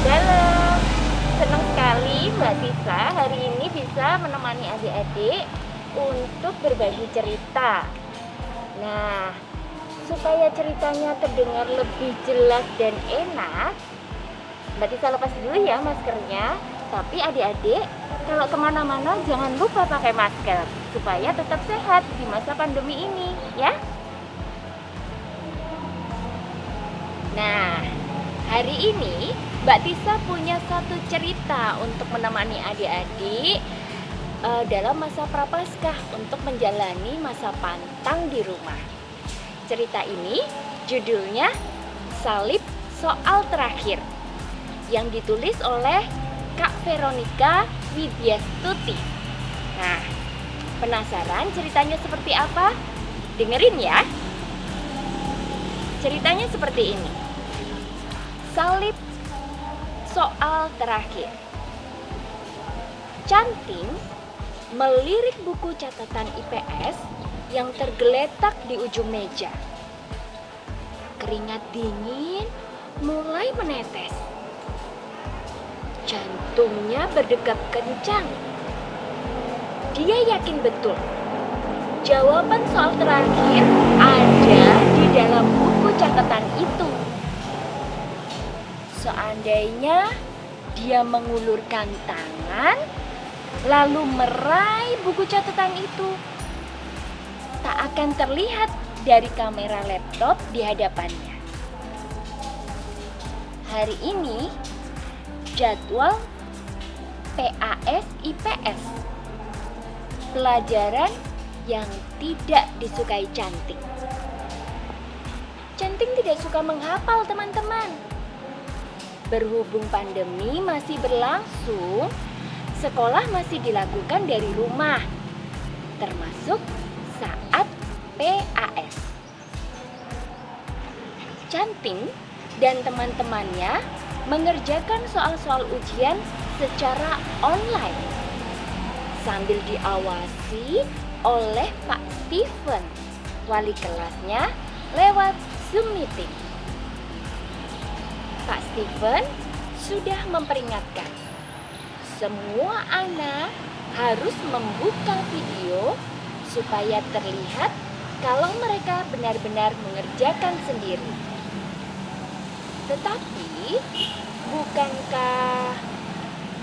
dalam. Senang sekali Mbak Tisa hari ini bisa menemani adik-adik untuk berbagi cerita. Nah, supaya ceritanya terdengar lebih jelas dan enak, Mbak Tisa lepas dulu ya maskernya. Tapi adik-adik, kalau kemana-mana jangan lupa pakai masker supaya tetap sehat di masa pandemi ini, ya. Nah, hari ini Mbak Tisa punya satu cerita untuk menemani adik-adik dalam masa prapaskah untuk menjalani masa pantang di rumah. Cerita ini judulnya Salib Soal Terakhir yang ditulis oleh Kak Veronica Widyastuti. Nah, penasaran ceritanya seperti apa? Dengerin ya. Ceritanya seperti ini. Salib Soal Terakhir. Canting melirik buku catatan IPS yang tergeletak di ujung meja. Keringat dingin mulai menetes. Jantungnya berdegup kencang. Dia yakin betul jawaban soal terakhir ada di dalam buku catatan itu. Seandainya dia mengulurkan tangan lalu meraih buku catatan itu, tak akan terlihat dari kamera laptop di hadapannya. Hari ini jadwal PAS IPS, pelajaran yang tidak disukai Canting. Canting tidak suka menghafal, teman-teman. Berhubung pandemi masih berlangsung, sekolah masih dilakukan dari rumah, termasuk saat PAS. Canting dan teman-temannya mengerjakan soal-soal ujian secara online sambil diawasi oleh Pak Steven, wali kelasnya, lewat Zoom meeting. Pak Steven sudah memperingatkan semua anak harus membuka video supaya terlihat kalau mereka benar-benar mengerjakan sendiri. Tetapi, bukankah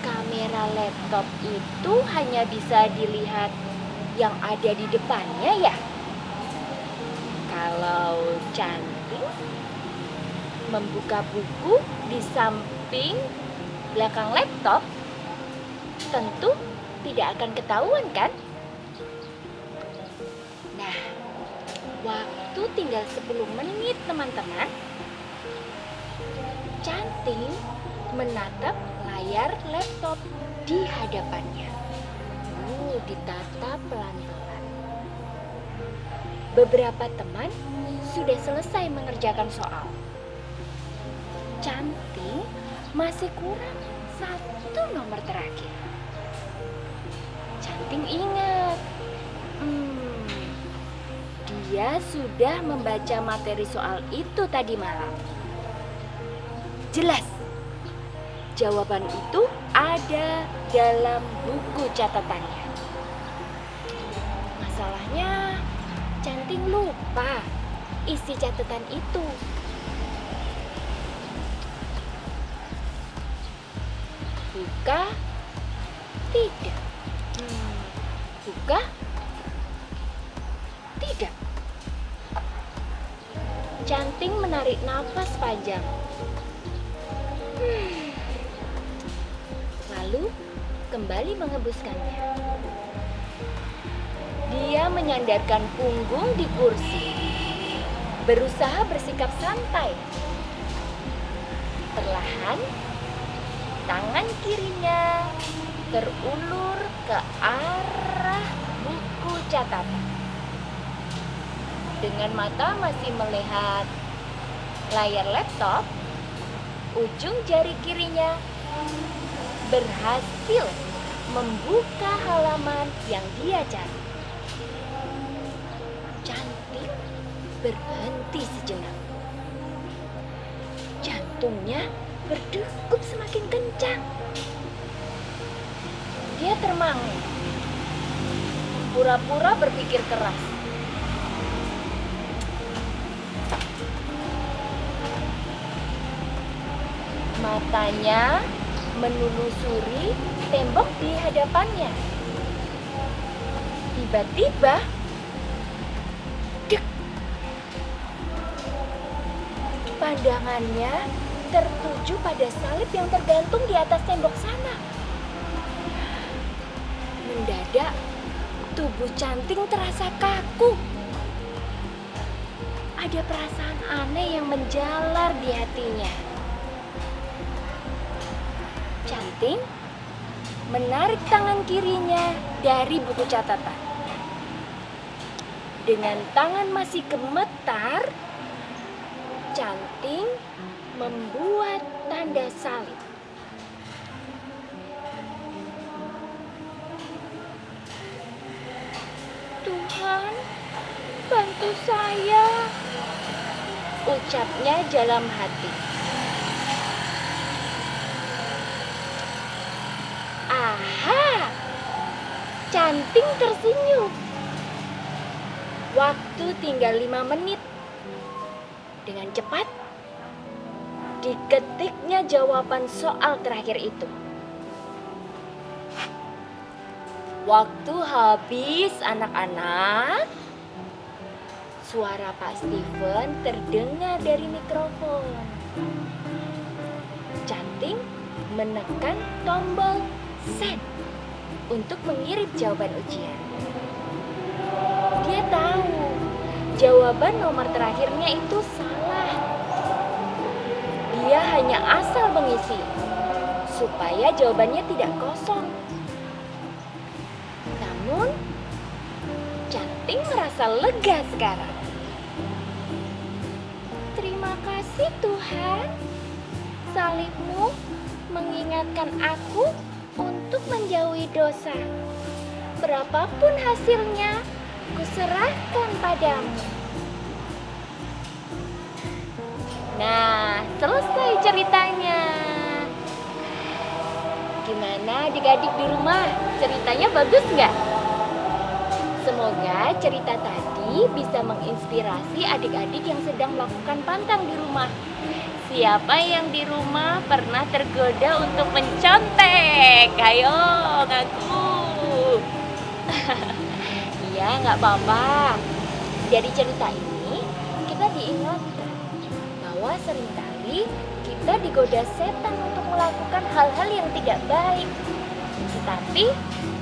kamera laptop itu hanya bisa dilihat yang ada di depannya ya? Kalau Canting membuka buku di samping belakang laptop, tentu tidak akan ketahuan kan? Nah, waktu tinggal 10 menit teman-teman. Canting menatap layar laptop di hadapannya. Ditatap pelan-pelan. Beberapa teman sudah selesai mengerjakan soal. Canting masih kurang satu nomor terakhir. Canting ingat, dia sudah membaca materi soal itu tadi malam. Jelas, jawaban itu ada dalam buku catatannya. Masalahnya, Canting lupa isi catatan itu. Buka, tidak. Buka, tidak. Canting menarik napas panjang. Lalu kembali mengembuskannya. Dia menyandarkan punggung di kursi, berusaha bersikap santai. Perlahan, tangan kirinya terulur ke arah buku catatan. Dengan mata masih melihat layar laptop, ujung jari kirinya berhasil membuka halaman yang dia cari. Canting berhenti sejenak. Jantungnya berdegup semakin kencang. Dia termangu, pura-pura berpikir keras. Matanya menelusuri tembok di hadapannya. Tiba-tiba, dek, pandangannya tertuju pada salib yang tergantung di atas tembok sana. Mendadak, tubuh Canting terasa kaku. Ada perasaan aneh yang menjalar di hatinya. Canting menarik tangan kirinya dari buku catatan. Dengan tangan masih gemetar, Canting membuat tanda salib. Tuhan, bantu saya, ucapnya dalam hati. Aha, Canting tersenyum. Waktu tinggal 5 menit. Dengan cepat, diketiknya jawaban soal terakhir itu. Waktu habis anak-anak. Suara Pak Steven terdengar dari mikrofon. Canting menekan tombol send untuk mengirim jawaban ujian. Dia tahu jawaban nomor terakhirnya itu salah. Dia hanya asal mengisi supaya jawabannya tidak kosong. Namun, Canting merasa lega sekarang. Terima kasih Tuhan, salibmu mengingatkan aku untuk menjauhi dosa. Berapapun hasilnya, kuserahkan padamu. Nah, selesai ceritanya. Gimana adik-adik di rumah? Ceritanya bagus nggak? Semoga cerita tadi bisa menginspirasi adik-adik yang sedang melakukan pantang di rumah. Siapa yang di rumah pernah tergoda untuk mencontek? Ayo, ngaku. Iya, nggak apa-apa. Dari cerita ini, kita diingatkan bahwa seringkali kita digoda setan untuk melakukan hal-hal yang tidak baik. Tetapi,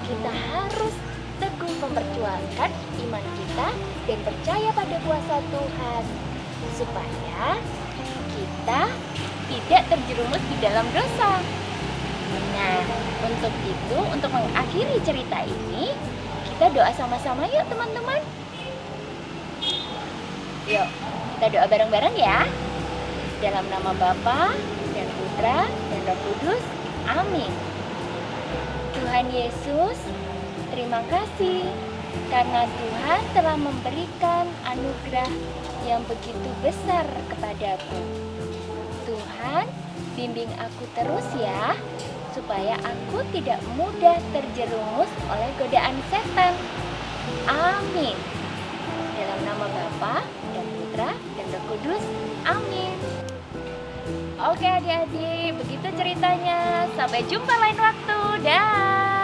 kita harus teguh memperjuangkan iman kita dan percaya pada kuasa Tuhan supaya kita tidak terjerumus di dalam dosa. Nah, untuk itu, untuk mengakhiri cerita ini, kita doa sama-sama yuk teman-teman. Yuk, kita doa bareng-bareng ya. Dalam nama Bapa dan Putra dan Roh Kudus. Amin. Tuhan Yesus, terima kasih karena Tuhan telah memberikan anugerah yang begitu besar kepadaku. Tuhan, bimbing aku terus ya, supaya aku tidak mudah terjerumus oleh godaan setan. Amin. Dalam nama Bapa dan Putra dan Roh Kudus. Amin. Oke adik-adik, begitu ceritanya. Sampai jumpa lain waktu. Dah.